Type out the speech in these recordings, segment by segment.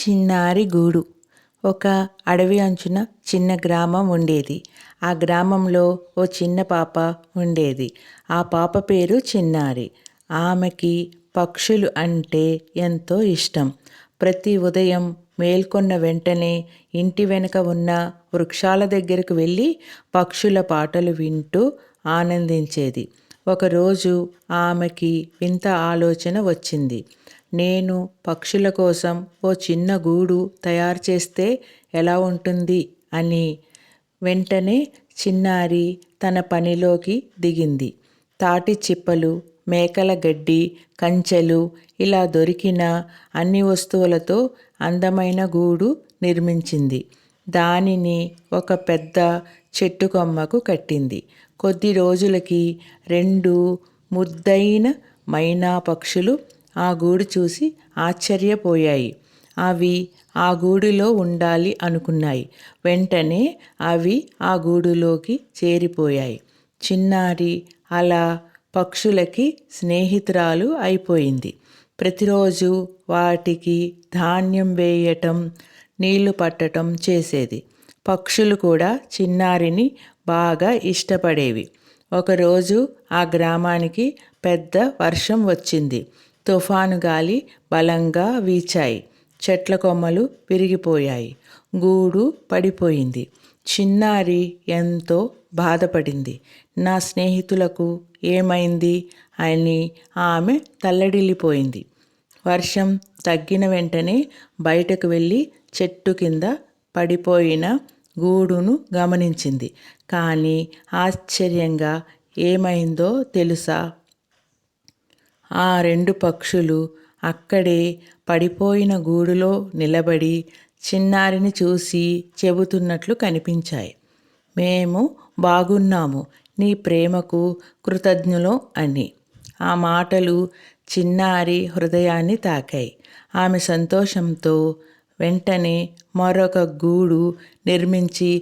చిన్నారి గూడు. ఒక అడవి అంచున చిన్న గ్రామం ఉండేది. ఆ గ్రామంలో ఓ చిన్న పాప ఉండేది. ఆ పాప పేరు చిన్నారి. ఆమెకి పక్షులు అంటే ఎంతో ఇష్టం. ప్రతి ఉదయం మేల్కొన్న వెంటనే ఇంటి వెనుక ఉన్న వృక్షాల దగ్గరకు వెళ్ళి పక్షుల పాటలు వింటూ ఆనందించేది. ఒకరోజు ఆమెకి వింత ఆలోచన వచ్చింది. నేను పక్షుల కోసం ఓ చిన్న గూడు తయారు చేస్తే ఎలా ఉంటుంది అని. వెంటనే చిన్నారి తన పనిలోకి దిగింది. తాటి చిప్పలు, మేకల గడ్డి, కంచెలు ఇలా దొరికిన అన్ని వస్తువులతో అందమైన గూడు నిర్మించింది. దానిని ఒక పెద్ద చెట్టు కొమ్మకు కట్టింది. కొద్ది రోజులకి 2 ముద్దైన మైనా పక్షులు ఆ గూడు చూసి ఆశ్చర్యపోయాయి. అవి ఆ గూడులో ఉండాలి అనుకున్నాయి. వెంటనే అవి ఆ గూడులోకి చేరిపోయాయి. చిన్నారి అలా పక్షులకి స్నేహితురాలు అయిపోయింది. ప్రతిరోజు వాటికి ధాన్యం వేయటం, నీళ్లు పట్టటం చేసేది. పక్షులు కూడా చిన్నారిని బాగా ఇష్టపడేవి. ఒకరోజు ఆ గ్రామానికి పెద్ద వర్షం వచ్చింది. తుఫాను గాలి బలంగా వీచాయి. చెట్ల కొమ్మలు విరిగిపోయాయి. గూడు పడిపోయింది. చిన్నారి ఎంతో బాధపడింది. నా స్నేహితులకు ఏమైంది అని ఆమె తల్లడిల్లిపోయింది. వర్షం తగ్గిన వెంటనే బయటకు వెళ్ళి చెట్టు కింద పడిపోయిన గూడును గమనించింది. కానీ ఆశ్చర్యంగా ఏమైందో తెలుసా? ఆ 2 పక్షులు అక్కడే పడిపోయిన గూడులో నిలబడి చిన్నారిని చూసి చెబుతున్నట్లు కనిపించాయి. మేము బాగున్నాము, నీ ప్రేమకు కృతజ్ఞులం అని. ఆ మాటలు చిన్నారి హృదయాన్ని తాకాయి. ఆమె సంతోషంతో వెంటనే మరొక గూడు నిర్మించి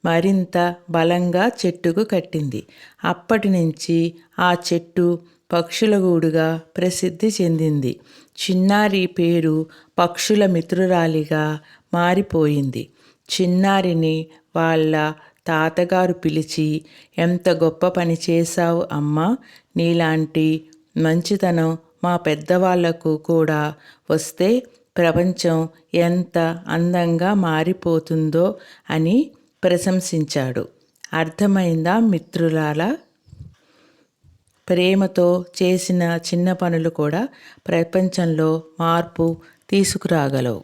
మరింత బలంగా చెట్టుకు కట్టింది. అప్పటి నుంచి ఆ చెట్టు పక్షుల గూడుగా ప్రసిద్ధి చెందింది. చిన్నారి పేరు పక్షుల మిత్రురాలిగా మారిపోయింది. చిన్నారిని వాళ్ళ తాతగారు పిలిచి, ఎంత గొప్ప పని చేశావు అమ్మా, నీలాంటి మంచితనం మా పెద్దవాళ్లకు కూడా వస్తే ప్రపంచం ఎంత అందంగా మారిపోతుందో అని ప్రశంసించాడు. అర్థమైందా మిత్రులారా? ప్రేమతో చేసిన చిన్న పనులు కూడా ప్రపంచంలో మార్పు తీసుకురాగలవు.